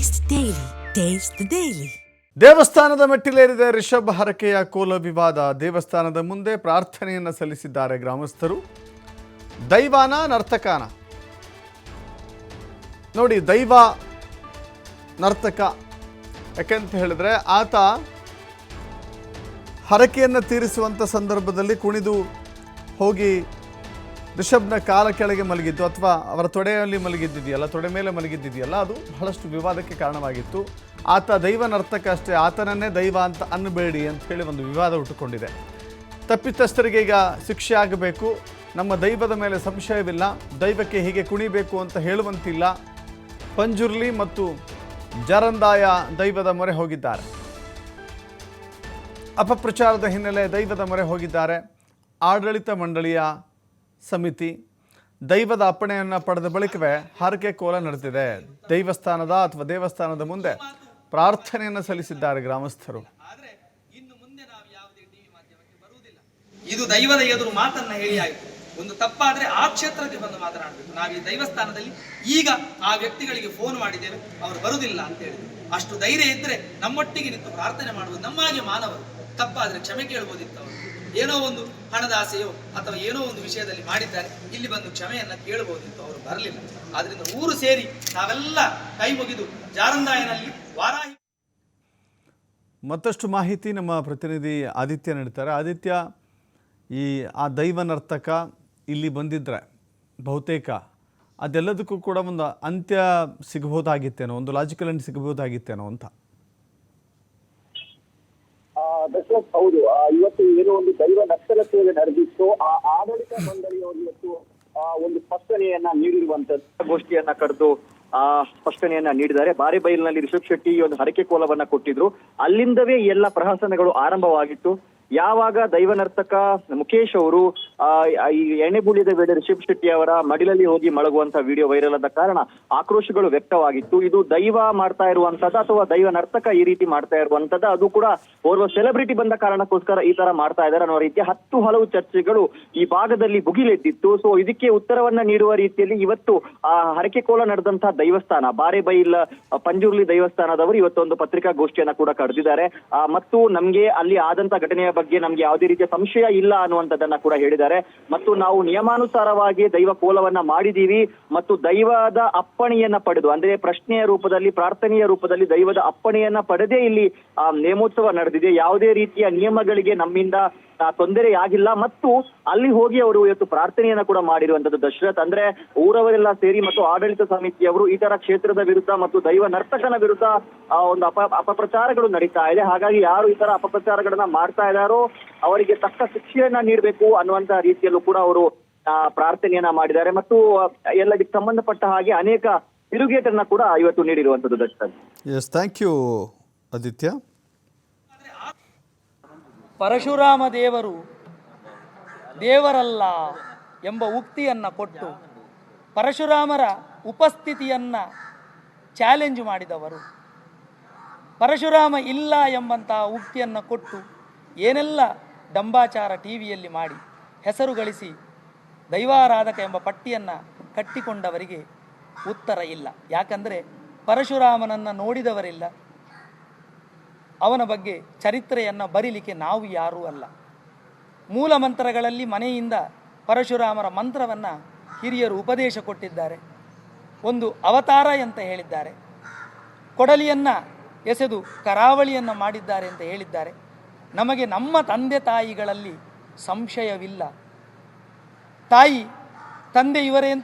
Taste the Daily. Taste the Daily. ದೇವಸ್ಥಾನದ ಮೆಟ್ಟಿಲೇರಿದ ರಿಷಬ್ ಹರಕೆಯ ಕೋಲ ವಿವಾದ. ದೇವಸ್ಥಾನದ ಮುಂದೆ ಪ್ರಾರ್ಥನೆಯನ್ನು ಸಲ್ಲಿಸಿದ್ದಾರೆ ಗ್ರಾಮಸ್ಥರು. ದೈವಾನ ನರ್ತಕಾನ ನೋಡಿ, ದೈವ ನರ್ತಕ ಯಾಕೆಂತ ಹೇಳಿದ್ರೆ ಆತ ಹರಕೆಯನ್ನು ತೀರಿಸುವಂಥ ಸಂದರ್ಭದಲ್ಲಿ ಕುಣಿದು ಹೋಗಿ ರಿಷಬ್ನ ಕಾಲ ಕೆಳಗೆ ಮಲಗಿದ್ದು ಅಥವಾ ಅವರ ತೊಡೆಯಲ್ಲಿ ಮಲಗಿದ್ದಿದೆಯಲ್ಲ, ತೊಡೆ ಮೇಲೆ ಮಲಗಿದ್ದಿದೆಯಲ್ಲ, ಅದು ಬಹಳಷ್ಟು ವಿವಾದಕ್ಕೆ ಕಾರಣವಾಗಿತ್ತು. ಆತ ದೈವ ನರ್ತಕ ಅಷ್ಟೇ, ಆತನನ್ನೇ ದೈವ ಅಂತ ಅನ್ನಬೇಡಿ ಅಂತ ಹೇಳಿ ಒಂದು ವಿವಾದ ಹುಟ್ಟುಕೊಂಡಿದೆ. ತಪ್ಪಿತಸ್ಥರಿಗೆ ಈಗ ಶಿಕ್ಷೆ ಆಗಬೇಕು, ನಮ್ಮ ದೈವದ ಮೇಲೆ ಸಂಶಯವಿಲ್ಲ, ದೈವಕ್ಕೆ ಹೀಗೆ ಕುಣಿಬೇಕು ಅಂತ ಹೇಳುವಂತಿಲ್ಲ. ಪಂಜುರ್ಲಿ ಮತ್ತು ಜರಂದಾಯ ದೈವದ ಮೊರೆ ಹೋಗಿದ್ದಾರೆ. ಅಪಪ್ರಚಾರದ ಹಿನ್ನೆಲೆ ದೈವದ ಮೊರೆ ಹೋಗಿದ್ದಾರೆ. ಆಡಳಿತ ಮಂಡಳಿಯ ಸಮಿತಿ ದೈವದ ಅಪ್ಪಣೆಯನ್ನು ಪಡೆದ ಬಳಿಕವೇ ಹರಕೆ ಕೋಲ ನಡೆದಿದೆ. ದೇವಸ್ಥಾನದ ಮುಂದೆ ಪ್ರಾರ್ಥನೆಯನ್ನು ಸಲ್ಲಿಸಿದ್ದಾರೆ ಗ್ರಾಮಸ್ಥರು. ಇದು ದೈವದ ಎದುರು ಮಾತನ್ನ ಹೇಳಿ ಆಯಿತು. ಒಂದು ತಪ್ಪಾದ್ರೆ ಆ ಕ್ಷೇತ್ರಕ್ಕೆ ಬಂದು ಮಾತನಾಡಬೇಕು. ನಾವು ಈ ದೇವಸ್ಥಾನದಲ್ಲಿ ಈಗ ಆ ವ್ಯಕ್ತಿಗಳಿಗೆ ಫೋನ್ ಮಾಡಿದ್ದೇವೆ, ಅವರು ಬರುವುದಿಲ್ಲ ಅಂತ ಹೇಳಿದ್ರು. ಅಷ್ಟು ಧೈರ್ಯ ಇದ್ರೆ ನಮ್ಮೊಟ್ಟಿಗೆ ನಿಂತು ಪ್ರಾರ್ಥನೆ ಮಾಡುವುದು. ನಮ್ಮಾಗೆ ಮಾನವರು ತಪ್ಪಾದ್ರೆ ಕ್ಷಮೆ ಕೇಳಬಹುದಿತ್ತು. ಅವರು ಏನೋ ಒಂದು ಹಣದ ಆಸೆಯೋ ಅಥವಾ ಏನೋ ಒಂದು ವಿಷಯದಲ್ಲಿ ಮಾಡಿದ್ದಾರೆ, ಇಲ್ಲಿ ಬಂದು ಕ್ಷಮೆಯನ್ನ ಕೇಳಬಹುದಿತ್ತು. ಅವರು ಬರಲಿಲ್ಲ. ಆದ್ರಿಂದ ಊರು ಸೇರಿ ನಾವೆಲ್ಲ ಕೈ ಮುಗಿದು ಜಾರಂದಾಯನಲ್ಲಿ ವಾರಾಹಿ. ಮತ್ತಷ್ಟು ಮಾಹಿತಿ ನಮ್ಮ ಪ್ರತಿನಿಧಿ ಆದಿತ್ಯ ನೀಡ್ತಾರೆ. ಆದಿತ್ಯ, ಆ ದೈವ ನರ್ತಕ ಇಲ್ಲಿ ಬಂದಿದ್ರೆ ಬಹುತೇಕ ಅದೆಲ್ಲದಕ್ಕೂ ಕೂಡ ಒಂದು ಅಂತ್ಯ ಸಿಗಬಹುದಾಗಿತ್ತೇನೋ, ಒಂದು ಲಾಜಿಕಲ್ ಎಂಡ್ ಸಿಗಬಹುದಾಗಿತ್ತೇನೋ ಅಂತ. ದಶರಥ್, ಹೌದು. ಇವತ್ತು ಏನೋ ಒಂದು ದೈವ ನಕ್ಷಲ ಸೇವೆ ನಡೆದಿತ್ತು. ಆ ಆಡಳಿತ ಮಂಡಳಿಯವರು ಇವತ್ತು ಒಂದು ಸ್ಪಷ್ಟನೆಯನ್ನ ನೀಡಿರುವಂತದ್ದು, ಗೋಷ್ಠಿಯನ್ನ ಕರೆದು ಸ್ಪಷ್ಟನೆಯನ್ನ ನೀಡಿದ್ದಾರೆ. ಬಾರೆಬೈಲಿನಲ್ಲಿ ರಿಷಬ್ ಶೆಟ್ಟಿ ಒಂದು ಹರಕೆ ಕೋಲವನ್ನ ಕೊಟ್ಟಿದ್ರು. ಅಲ್ಲಿಂದವೇ ಎಲ್ಲ ಪ್ರಹಸನಗಳು ಆರಂಭವಾಗಿತ್ತು. ಯಾವಾಗ ದೈವ ನರ್ತಕ ಮುಖೇಶ್ ಅವರು ಈ ಎಣ್ಣೆಬುಳಿದ ವೇಳೆ ರಿಷಬ್ ಶೆಟ್ಟಿ ಅವರ ಮಡಿಲಲ್ಲಿ ಹೋಗಿ ಮಲಗುವಂತ ವಿಡಿಯೋ ವೈರಲ್ ಆದ ಕಾರಣ ಆಕ್ರೋಶಗಳು ವ್ಯಕ್ತವಾಗಿತ್ತು. ಇದು ದೈವ ಮಾಡ್ತಾ ಇರುವಂತದ್ದು ಅಥವಾ ದೈವ ನರ್ತಕ ಈ ರೀತಿ ಮಾಡ್ತಾ ಇರುವಂತದ್ದು, ಅದು ಕೂಡ ಓರ್ವ ಸೆಲೆಬ್ರಿಟಿ ಬಂದ ಕಾರಣಕ್ಕೋಸ್ಕರ ಈ ತರ ಮಾಡ್ತಾ ಇದ್ದಾರೆ ಅನ್ನೋ ರೀತಿಯ ಹಲವು ಚರ್ಚೆಗಳು ಈ ಭಾಗದಲ್ಲಿ ಭುಗಿಲೆದ್ದಿತ್ತು. ಸೊ ಇದಕ್ಕೆ ಉತ್ತರವನ್ನ ನೀಡುವ ರೀತಿಯಲ್ಲಿ ಇವತ್ತು ಹರಕೆ ಕೋಲ ನಡೆದಂತಹ ದೇವಸ್ಥಾನ ಬಾರೆಬೈಲ್ ಪಂಜುರ್ಲಿ ದೇವಸ್ಥಾನದವರು ಇವತ್ತೊಂದು ಪತ್ರಿಕಾಗೋಷ್ಠಿಯನ್ನ ಕೂಡ ಕರೆದಿದ್ದಾರೆ. ಮತ್ತು ನಮ್ಗೆ ಅಲ್ಲಿ ಆದಂತ ಘಟನೆಯ ಬಗ್ಗೆ ನಮ್ಗೆ ಯಾವುದೇ ರೀತಿಯ ಸಂಶಯ ಇಲ್ಲ ಅನ್ನುವಂಥದ್ದನ್ನ ಕೂಡ ಹೇಳಿದ್ದಾರೆ. ಮತ್ತು ನಾವು ನಿಯಮಾನುಸಾರವಾಗಿ ದೈವ ಕೋಲವನ್ನ ಮಾಡಿದೀವಿ ಮತ್ತು ದೈವದ ಅಪ್ಪಣೆಯನ್ನ ಪಡೆದು, ಅಂದ್ರೆ ಪ್ರಶ್ನೆಯ ರೂಪದಲ್ಲಿ, ಪ್ರಾರ್ಥನೆಯ ರೂಪದಲ್ಲಿ ದೈವದ ಅಪ್ಪಣೆಯನ್ನ ಪಡೆದೇ ಇಲ್ಲಿ ನೇಮೋತ್ಸವ ನಡೆದಿದೆ. ಯಾವುದೇ ರೀತಿಯ ನಿಯಮಗಳಿಗೆ ನಮ್ಮಿಂದ ತೊಂದರೆಯಾಗಿಲ್ಲ. ಮತ್ತು ಅಲ್ಲಿ ಹೋಗಿ ಅವರು ಇವತ್ತು ಪ್ರಾರ್ಥನೆಯನ್ನ ಕೂಡ ಮಾಡಿರುವಂತದ್ದು. ದಶರಥ್, ಅಂದ್ರೆ ಊರವರೆಲ್ಲ ಸೇರಿ ಮತ್ತು ಆಡಳಿತ ಸಮಿತಿಯವರು ಈ ತರ ಕ್ಷೇತ್ರದ ವಿರುದ್ಧ ಮತ್ತು ದೈವ ನರ್ತಕನ ವಿರುದ್ಧ ಒಂದು ಅಪಪ್ರಚಾರಗಳು ನಡೀತಾ ಇದೆ. ಹಾಗಾಗಿ ಯಾರು ಈ ತರ ಅಪಪ್ರಚಾರಗಳನ್ನ ಮಾಡ್ತಾ ಇದ್ದಾರೋ ಅವರಿಗೆ ತಕ್ಕ ಶಿಕ್ಷೆಯನ್ನ ನೀಡಬೇಕು ಅನ್ನುವಂತ ರೀತಿಯಲ್ಲೂ ಕೂಡ ಅವರು ಪ್ರಾರ್ಥನೆಯನ್ನ ಮಾಡಿದ್ದಾರೆ. ಮತ್ತು ಎಲ್ಲದಕ್ಕೆ ಸಂಬಂಧಪಟ್ಟ ಹಾಗೆ ಅನೇಕ ತಿರುಗೇಟನ್ನ ಕೂಡ ಇವತ್ತು ನೀಡಿರುವಂತದ್ದು. Dasharath, yes, thank you Aditya. Parashurama ದೇವರು ದೇವರಲ್ಲ ಎಂಬ ಉಕ್ತಿಯನ್ನು ಕೊಟ್ಟು ಪರಶುರಾಮರ ಉಪಸ್ಥಿತಿಯನ್ನು ಚಾಲೆಂಜ್ ಮಾಡಿದವರು, ಪರಶುರಾಮ ಇಲ್ಲ ಎಂಬಂತಹ ಉಕ್ತಿಯನ್ನು ಕೊಟ್ಟು ಏನೆಲ್ಲ ಡಂಬಾಚಾರ ಟಿವಿಯಲ್ಲಿ ಮಾಡಿ ಹೆಸರು ಗಳಿಸಿ ದೈವಾರಾಧಕ ಎಂಬ ಪಟ್ಟಿಯನ್ನು ಕಟ್ಟಿಕೊಂಡವರಿಗೆ ಉತ್ತರ ಇಲ್ಲ. ಯಾಕಂದರೆ ಪರಶುರಾಮನನ್ನು ನೋಡಿದವರಿಲ್ಲ, ಅವನ ಬಗ್ಗೆ ಚರಿತ್ರೆಯನ್ನು ಬರೀಲಿಕ್ಕೆ ನಾವು ಯಾರೂ ಅಲ್ಲ. ಮೂಲ ಮಂತ್ರಗಳಲ್ಲಿ ಮನೆಯಿಂದ ಪರಶುರಾಮರ ಮಂತ್ರವನ್ನು ಹಿರಿಯರು ಉಪದೇಶ ಕೊಟ್ಟಿದ್ದಾರೆ. ಒಂದು ಅವತಾರ ಅಂತ ಹೇಳಿದ್ದಾರೆ, ಕೊಡಲಿಯನ್ನು ಎಸೆದು ಕರಾವಳಿಯನ್ನು ಮಾಡಿದ್ದಾರೆ ಅಂತ ಹೇಳಿದ್ದಾರೆ. ನಮಗೆ ನಮ್ಮ ತಂದೆ ತಾಯಿಗಳಲ್ಲಿ ಸಂಶಯವಿಲ್ಲ. ತಾಯಿ ತಂದೆ ಇವರೇ